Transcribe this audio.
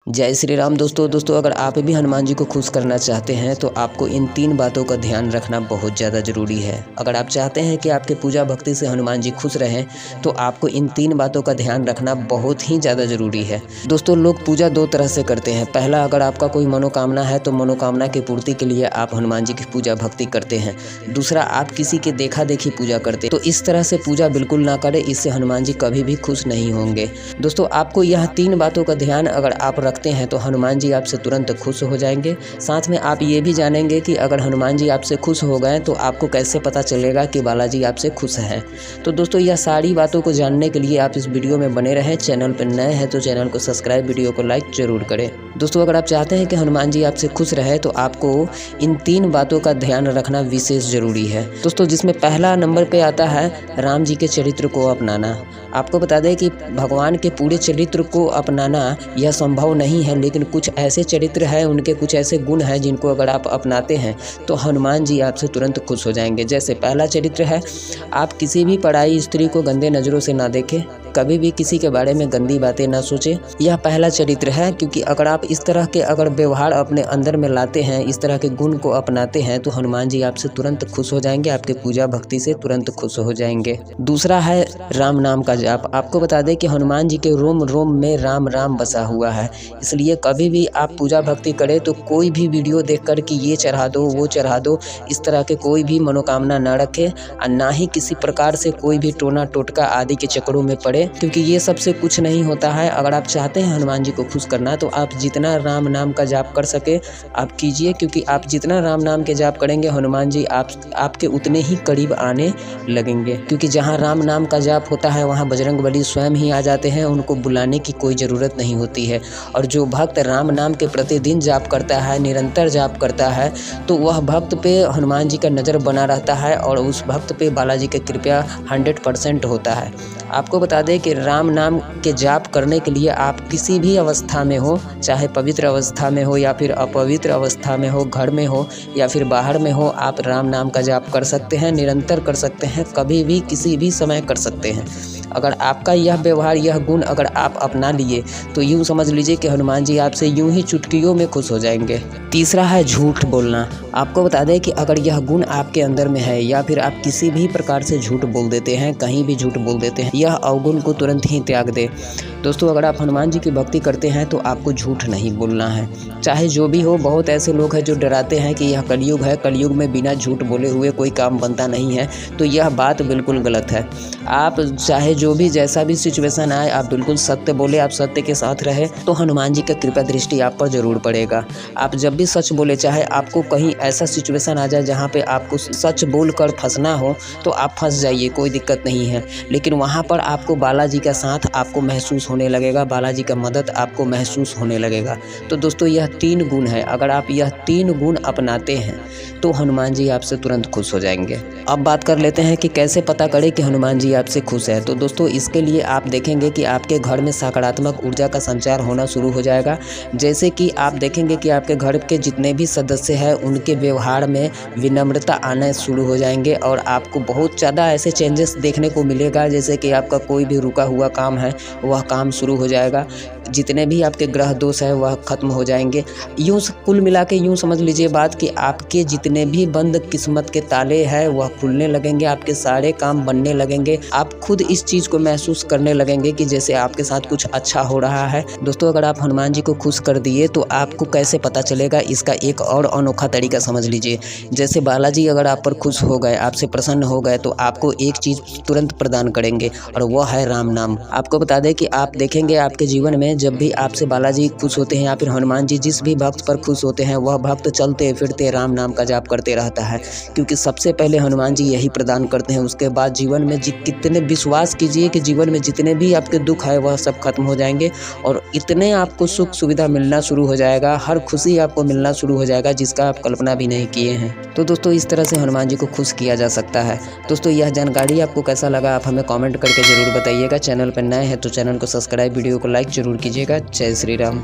जय श्री राम दोस्तों अगर आप भी हनुमान जी को खुश करना चाहते हैं तो आपको इन 3 बातों का ध्यान रखना बहुत ज़्यादा ज़रूरी है। अगर आप चाहते हैं कि आपके पूजा भक्ति से हनुमान जी खुश रहें तो आपको इन 3 बातों का ध्यान रखना बहुत ही ज़्यादा ज़रूरी है। दोस्तों लोग पूजा 2 तरह से करते हैं। पहला, अगर आपका कोई मनोकामना है तो मनोकामना की पूर्ति के लिए आप हनुमान जी की पूजा भक्ति करते हैं। दूसरा, आप किसी के देखा देखी पूजा करते हैं। तो इस तरह से पूजा बिल्कुल ना करें, इससे हनुमान जी कभी भी खुश नहीं होंगे। दोस्तों आपको यह 3 बातों का ध्यान अगर आप रखते हैं तो हनुमान जी आपसे तुरंत खुश हो जाएंगे। साथ में आप ये भी जानेंगे कि अगर हनुमान जी आपसे खुश हो गए तो आपको कैसे पता चलेगा कि बालाजी आपसे खुश हैं। तो दोस्तों यह सारी बातों को जानने के लिए आप इस वीडियो में बने रहें। चैनल पर नए हैं तो चैनल को सब्सक्राइब, वीडियो को लाइक जरूर करें। दोस्तों अगर आप चाहते हैं कि हनुमान जी आपसे खुश रहे तो आपको इन 3 बातों का ध्यान रखना विशेष जरूरी है। दोस्तों जिसमें पहला नंबर पे आता है राम जी के चरित्र को अपनाना। आपको बता दें कि भगवान के पूरे चरित्र को अपनाना यह संभव नहीं है, लेकिन कुछ ऐसे चरित्र हैं, उनके कुछ ऐसे गुण हैं जिनको अगर आप अपनाते हैं तो हनुमान जी आपसे तुरंत खुश हो जाएंगे। जैसे पहला चरित्र है, आप किसी भी पराई स्त्री को गंदे नज़रों से ना देखें, कभी भी किसी के बारे में गंदी बातें ना सोचें। यह पहला चरित्र है, क्योंकि अगर आप इस तरह के अगर व्यवहार अपने अंदर में लाते हैं, इस तरह के गुण को अपनाते हैं तो हनुमान जी आपसे तुरंत खुश हो जाएंगे, आपके पूजा भक्ति से तुरंत खुश हो जाएंगे। दूसरा है राम नाम का जाप। आपको बता दें कि हनुमान जी के रोम रोम में राम राम बसा हुआ है, इसलिए कभी भी आप पूजा भक्ति करें तो कोई भी वीडियो देखकर कि ये चढ़ा दो वो चढ़ा दो, इस तरह के कोई भी मनोकामना ना रखें और ना ही किसी प्रकार से कोई भी टोना टोटका आदि के चक्करों में पड़े, क्योंकि ये सबसे कुछ नहीं होता है। अगर आप चाहते हैं हनुमान जी को खुश करना तो आप जितना राम नाम का जाप कर सके आप कीजिए, क्योंकि आप जितना राम नाम के जाप करेंगे हनुमान जी आपके उतने ही करीब आने लगेंगे। क्योंकि जहाँ राम नाम का जाप होता है वहाँ बजरंगबली स्वयं ही आ जाते हैं, उनको बुलाने की कोई ज़रूरत नहीं होती है। और जो भक्त राम नाम के प्रतिदिन जाप करता है, निरंतर जाप करता है, तो वह भक्त पे हनुमान जी का नज़र बना रहता है और उस भक्त पे बालाजी की कृपा 100% होता है। आपको बता दें कि राम नाम के जाप करने के लिए आप किसी भी अवस्था में हो, चाहे पवित्र अवस्था में हो या फिर अपवित्र अवस्था में हो, घर में हो या फिर बाहर में हो, आप राम नाम का जाप कर सकते हैं, निरंतर कर सकते हैं, कभी भी किसी भी समय कर सकते हैं। अगर आपका यह व्यवहार, यह गुण अगर आप अपना लिए तो यूँ समझ लीजिए कि हनुमान जी आपसे यूँ ही चुटकियों में खुश हो जाएंगे। तीसरा है झूठ बोलना। आपको बता दें कि अगर यह गुण आपके अंदर में है या फिर आप किसी भी प्रकार से झूठ बोल देते हैं, कहीं भी झूठ बोल देते हैं, यह अवगुण को तुरंत ही त्याग दे। दोस्तों अगर आप हनुमान जी की भक्ति करते हैं तो आपको झूठ नहीं बोलना है, चाहे जो भी हो। बहुत ऐसे लोग हैं जो डराते हैं कि यह कलयुग है, कलयुग में बिना झूठ बोले हुए कोई काम बनता नहीं है, तो यह बात बिल्कुल गलत है। आप चाहे जो भी जैसा भी सिचुएशन आए आप बिल्कुल सत्य बोले, आप सत्य के साथ रहे तो हनुमान जी का कृपा दृष्टि आप पर जरूर पड़ेगा। आप जब भी सच बोले, चाहे आपको कहीं ऐसा सिचुएशन आ जाए जहाँ पे आपको सच बोलकर फंसना हो तो आप फंस जाइए, कोई दिक्कत नहीं है, लेकिन वहाँ पर आपको बालाजी का साथ आपको महसूस होने लगेगा, बालाजी का मदद आपको महसूस होने लगेगा। तो दोस्तों यह 3 गुण है, अगर आप यह 3 गुण अपनाते हैं तो हनुमान जी आपसे तुरंत खुश हो जाएंगे। अब बात कर लेते हैं कि कैसे पता करें कि हनुमान जी आपसे खुश है। तो दोस्तों इसके लिए आप देखेंगे कि आपके घर में सकारात्मक ऊर्जा का संचार होना शुरू हो जाएगा। जैसे कि आप देखेंगे कि आपके घर के जितने भी सदस्य हैं उनके व्यवहार में विनम्रता आना शुरू हो जाएंगे और आपको बहुत ज़्यादा ऐसे चेंजेस देखने को मिलेगा। जैसे कि आपका कोई भी रुका हुआ काम है वह काम शुरू हो जाएगा, जितने भी आपके ग्रह दोष है वह खत्म हो जाएंगे। यूँ कुल मिला के यूँ समझ लीजिए बात कि आपके जितने भी बंद किस्मत के ताले हैं वह खुलने लगेंगे, आपके सारे काम बनने लगेंगे। आप खुद इस चीज़ को महसूस करने लगेंगे कि जैसे आपके साथ कुछ अच्छा हो रहा है। दोस्तों अगर आप हनुमान जी को खुश कर दिए तो आपको कैसे पता चलेगा, इसका एक और अनोखा तरीका समझ लीजिए। जैसे बालाजी अगर आप पर खुश हो गए, आपसे प्रसन्न हो गए तो आपको एक चीज़ तुरंत प्रदान करेंगे और वह है राम नाम। आपको बता दें कि आप देखेंगे आपके जीवन में जब भी आपसे बालाजी खुश होते हैं या फिर हनुमान जी जिस भी भक्त पर खुश होते हैं वह भक्त चलते फिरते राम नाम का जाप करते रहता है, क्योंकि सबसे पहले हनुमान जी यही प्रदान करते हैं। उसके बाद जीवन में कितने विश्वास कीजिए कि जीवन में जितने भी आपके दुख है वह सब खत्म हो जाएंगे और इतने आपको सुख सुविधा मिलना शुरू हो जाएगा, हर खुशी आपको मिलना शुरू हो जाएगा जिसका आप कल्पना भी नहीं किए हैं। तो दोस्तों इस तरह से हनुमान जी को खुश किया जा सकता है। दोस्तों यह जानकारी आपको कैसा लगा आप हमें कमेंट करके ज़रूर बताइएगा। चैनल पर नए हैं तो चैनल को सब्सक्राइब, वीडियो को लाइक जरूर कीजिएगा। जय श्री राम।